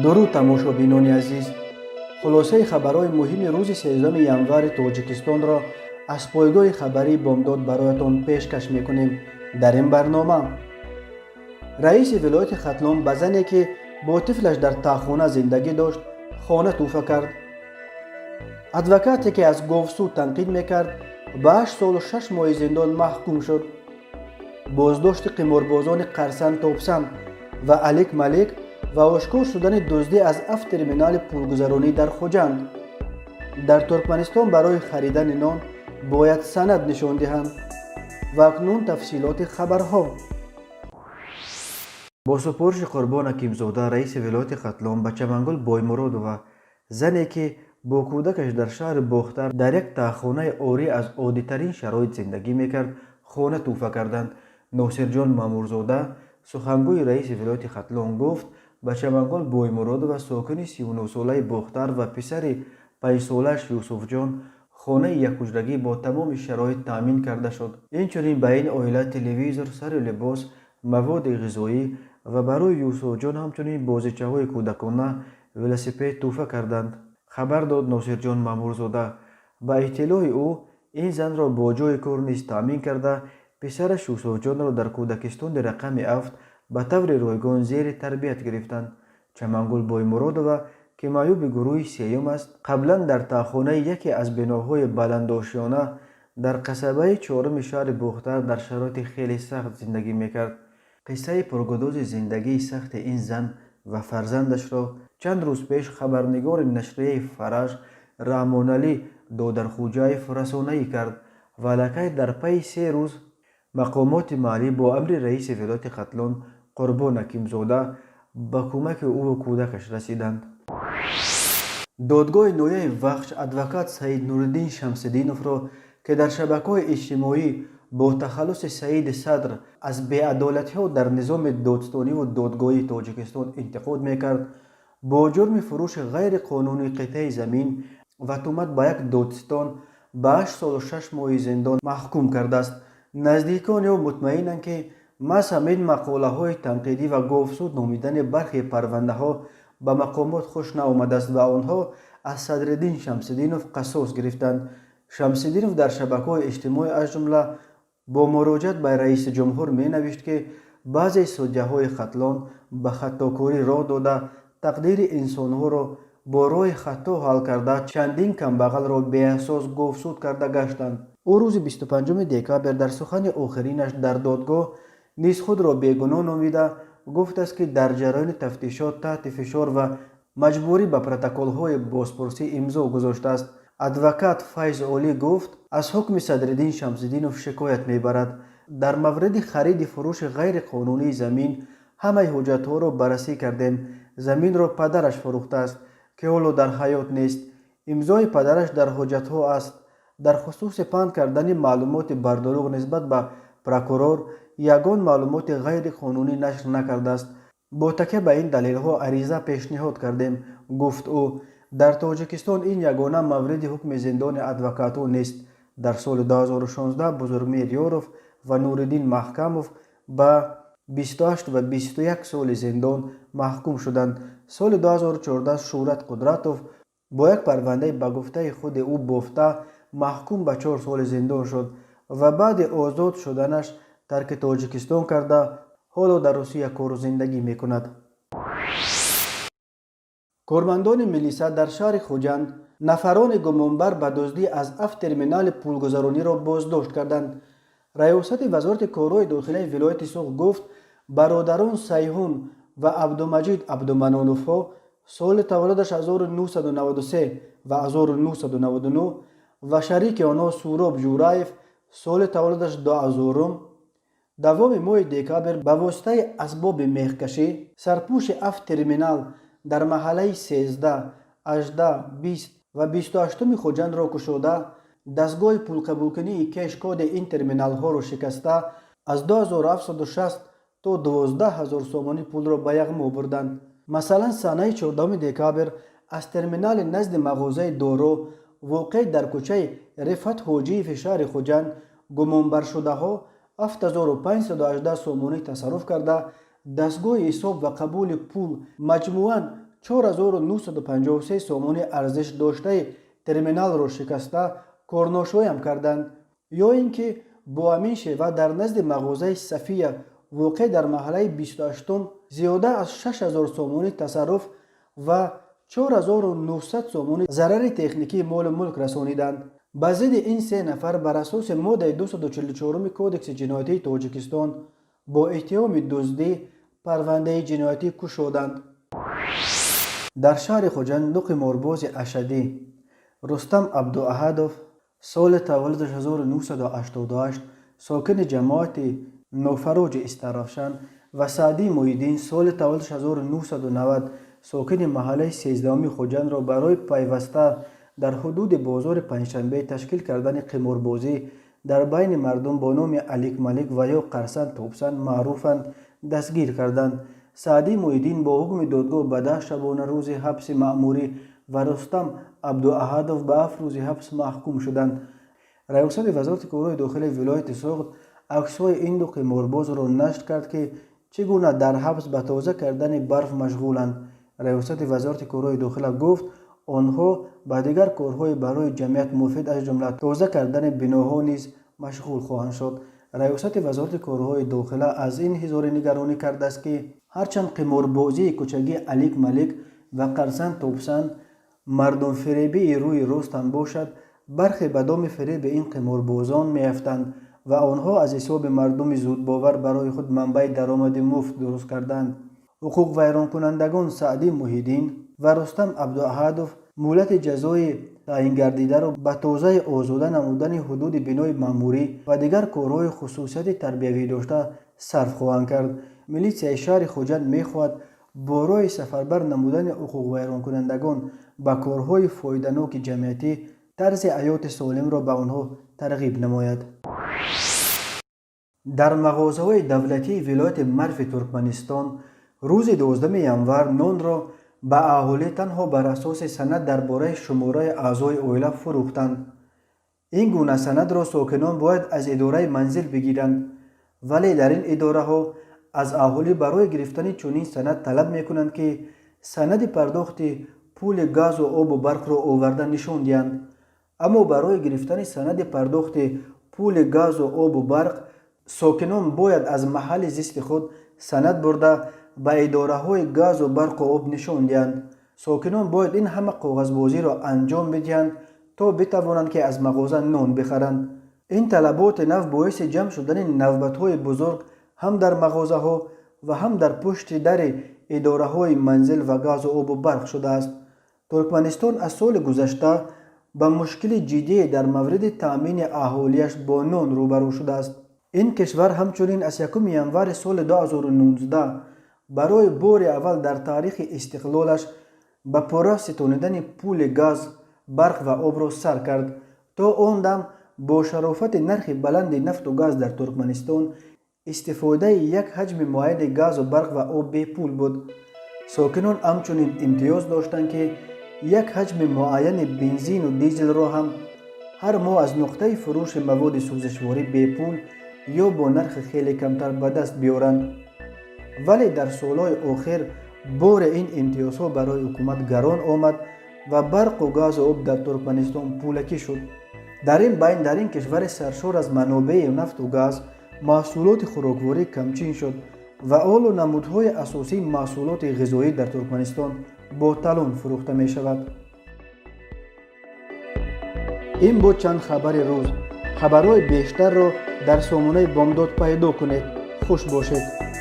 درود тамошобинони азиз, хулосаи хабарҳои муҳими рӯзи 13 январи тоҷикистонро аз пойгоҳи хабарии бомдод бароятон пешкаш мекунем. дар ин барнома раиси вилояти хатлон ба зане ки бо тифлаш дар таххона зиндагӣ дошт хона тӯҳфа кард. адвокате ки аз говсуд танқид мекард ба 8 солу 6 моҳи зиндон маҳкум шуд. боздошти қиморбозони қарсан топсан ва алик малик ва ошкор шудани дуздӣ аз авториминали пулгузаронӣ дар хуҷанд. дар туркманистон барои харидани нон бояд санад нишон диҳанд. ва акнун тафсилоти хабарҳо. бо супориши Қурбон Акимзода, раиси вилояти Хатлон, ба Чамангул Боймуродова, зане ки бо кӯдакаш дар шаҳри Бохтар дар як таххонаи орӣ аз оддитарин шароит зиндагӣ мекард, хона тӯҳфа карданд. Носирҷон Мамурзода, сухангӯи раиси вилояти Хатлон, гуфт ба Чамангул Боймуродова, сокини 39-солаи Бохтар ва писари 5-солааш Юсуфҷон хонаи якҳуҷрагӣ бо тамоми шароит таъмин карда шуд. Инчунин ба ин оила телевизор, сару либос, маводи ғизоӣ ва барои Юсуфҷон ҳамчунин бозичаҳои кӯдакона, велосипед тӯҳфа карданд. хабар дод Носирҷон Мамурзода. ба иттилои ӯ, ин занро бо ҷои кор низ таъмин карда, писараш Юсуфҷонро дар кӯдакистони рақами 7 ба таври ройгон зери тарбият гирифтанд. Чамангул Боймуродова, ки маъюби гурӯҳи сеюм аст, қаблан дар таххонаи яке аз биноҳои баландошиёна дар қасабаи 4-уми шаҳри Бухтар дар шароити хеле сахт зиндагӣ мекард. қиссаи пургудози зиндагии сахти ин зан ва фарзандашро чанд рӯз пеш хабарнигори нашрияи Фараж Раҳмоналӣ Додархӯҷаев расонаӣ кард ва аллакай дар пайи 3 рӯз мақомоти маҳаллӣ бо амри раиси вилояти Хатлон Қурбон Акимзода ба кӯмаки ӯ кӯдакаш расиданд. додгоҳи ноҳияи Вахш адвокат Саид Нуриддин Шамсиддиновро, ки дар шабакаҳои иҷтимоӣ бо тахаллуси Саиди Садр аз беадолатиҳо дар низоми додстониву додгоҳии Тоҷикистон интиқод мекард, бо ҷурми фурӯши ғайриқонунии қитъаи замин ва тӯҳмат ба як додстон ба 8 солу 6 моҳи зиндон маҳкум кардааст. наздикони ӯ мутмаинанд ки маҳз ҳамин мақолаҳои танқидӣ ва говсуд номидани бархи парвандаҳо ба мақомот хуш наомадааст ва онҳо аз Садриддин Шамсиддинов қасос гирифтанд. Шамсиддинов дар шабакаҳои иҷтимоӣ аз ҷумла бо муроҷиат ба раиси ҷумҳур менавишт ки баъзеи судяҳои Хатлон ба хатокорӣ роҳ дода, тақдири инсонҳоро бо роҳи хато ҳал карда, чандин камбағалро беасос говсуд карда гаштанд. ӯ рӯзи 25 декабр дар сухани охиринаш дар додгоҳ низ худро бегуноҳ номида гуфтааст ки дар ҷараёни тафтишот таҳти фишор ва маҷбурӣ ба протоколҳои бозпурсӣ имзо гузоштааст. адвокат Файз Олӣ гуфт, аз ҳукми Садриддин Шамсиддинов шикоят мебарад. дар мавриди хариди фурӯши ғайриқонунии замин ҳамаи ҳуҷҷатҳоро баррасӣ кардем. заминро падараш фурӯхтааст, ки ҳоло дар ҳаёт нест. имзои падараш дар ҳуҷҷатҳо аст. дар хусуси паҳн кардани маълумоти бардуруғ нисбат ба прокурор ягон маълумоти ғайриқонунӣ нашр накардааст. бо такя ба ин далелҳо ариза пешниҳод кардем, гуфт ӯ. дар Тоҷикистон ин ягона мавриди ҳукми зиндони адвокатҳо нест. дар соли 2016 Бузургмир Ёров ва Нуриддин Маҳкамов ба 28 ва 21 соли зиндон маҳкум шуданд. соли 2014 Шӯрат Қудратов бо як парвандаи ба гуфтаи худи ӯ бофта маҳкум ба 4 соли зиндон шуд ва баъди озод шуданаш тарки Тоҷикистон карда, ҳоло дар Русия кору зиндагӣ мекунад. кормандони милиса дар шаҳри Хуҷанд нафарони гумонбар ба дуздӣ аз авториминали пулгузарониро боздошт карданд. раёсати вазорати корҳои дохилаи вилояти Суғд гуфт, бародарон Сайҳун ва Абдумаҷид Абдуманоновҳо соли таваллудаш 1993 ва 1999 ва шарики онҳо Суроб Ҷураев соли таваллудаш 2000 давоми моҳи декабр ба воситаи асбоби мехкашӣ сарпӯши авториминал дар маҳаллаи 13, 18, 20 ва 28 Хуҷандро кушода, дастгоҳи пулқабулкунии кеш коди ин терминалҳоро шикаста, аз 2760 то 12000 сомонӣ пулро ба яғмо бурданд. масалан, санаи 14 декабр аз терминали назди мағозаи доро воқеъ дар кӯчаи Рифат Ҳоҷиеви шаҳри Хуҷанд гумонбаршудаҳо 7518 сомонӣ тасарруф карда, дастгоҳи ҳисоб ва қабули пул маҷмӯан 4953 سومونی ارزش داشته ترمینال را شکسته کارناشایی هم کردند. یا اینکه با همین شیوه در نزد مغازه صفیه واقع در محله 28 زیاده از 6000 سومونی تصرف و 4900 سومونی ضرر تکنیکی مال ملک رسانیدند. به ضد این سه نفر بر اساس ماده 244 کودکس جنایتی تاجیکستان با اتهام دزدی پرونده جنایتی کشودند. در شهر خوجند دو قمارباز اشدی رستم عبداحدوف سال تولدش 1988 ساکن جماعت نوفروج استرافشان و سعدی محیدین سال تولدش 1990 ساکن محله 13 خوجند را برای پیوسته در حدود بازار پنجشنبه تشکیل کردن قماربازی در بین مردم با نام علیک ملیک و یا قرسن توبسن معروفند دستگیر کردند. سعدی محیدین با حکم دادگاه به 10 شبانه روز حبس مأموری و رستم عبداحدوف به 7 روز حبس محکوم شدند. ریاست وزارت کارهای داخلی ولایت سوغد عکس‌های این دو قمارباز را نشر کرد که چگونه در حبس به تازه کردن برف مشغولند. ریاست وزارت کارهای داخلی گفت آنها به دیگر کارهای برای جمعیت مفید از جمله تازه کردن بناها نیز مشغول خواهند شد. ریاست وزارت کارهای داخلی از این اظهار نگرانی کرده است که هرچند قماربازی کوچگی علیک ملیک و قرسن توبسن مردم فریبی روی راست هم باشد، برخی به دام فریب این قماربازان میافتند و آنها از حساب مردم زود باور برای خود منبع درآمد مفت درست کردند. حقوق ویران کنندگان سعدی محیدین و رستم عبداحدوف مهلت جزای تعیین گردیده را به تازه آزاده نمودن حدود بنای مأموری و دیگر کارهای خصوصیت تربیوی داشته صرف خواهند کرد. میلیسیای شهر خوجند میخواهد برای سفربر نمودن حقوق ویران کنندگان به کارهای فایده‌ناک جمعیتی طرز حیات سالم را به آنها ترغیب نماید. در مغازه‌های دولتی ولایت مرو ترکمنستان روز 12 ینور نان را به اهالی تنها بر اساس سند درباره شماره اعضای عائله فروختند. این گونه سند را ساکنان باید از اداره منزل بگیرند، ولی در این اداره ها از اهالی برای گرفتن چنین سند طلب میکنند که سند پرداخت پول گاز و آب و برق را آورده نشان دهند. اما برای گرفتن سند پرداخت پول گاز و آب و برق ساکنان باید از محل زیست خود سند برده به اداره های گاز و برق و آب نشان دهند. ساکنان باید این همه کاغذبازی را انجام بدهند تا بتوانند که از مغازه نان بخرند. این طلبات نو باعث جمع شدن نوبت های بزرگ هم در مغازه ها و هم در پشت در اداره های منزل و گاز و آب و برق شده است. ترکمنستان از سال گذشته با مشکل جدی در مورد تأمین اهالیش با نان روبرو شده است. این کشور همچنین از 1 ینور سال 2019 برای بار اول در تاریخ استقلالش به پورا ستانیدن پول گاز، برق و آب را سر کرد. تا آن دم با شرافت نرخ بلند نفت و گاز در ترکمنستان استفاده یک حجم معین گاز و برق و آب به پول بود. ساکنان همچنین امتیاز داشتند که یک حجم معین بنزین و دیزل را هم هر ماه از نقطه فروش مواد سوزشواری به پول یا با نرخ خیلی کمتر به دست بیارند. ولی در سالهای آخر بار این امتیازها برای حکومت گران آمد و برق و گاز و آب در ترکمنستان پولکی شد. در این بین در این کشور سرشار از منابع نفت و گاز محصولات خوراکواری کمچین شد و آل و نمودهای اساسی محصولات غذایی در ترکمنستان با تالون فروخته می شود. این بود چند خبر روز. خبرهای بیشتر را در سامانه بامداد پیدا کنید. خوش باشید.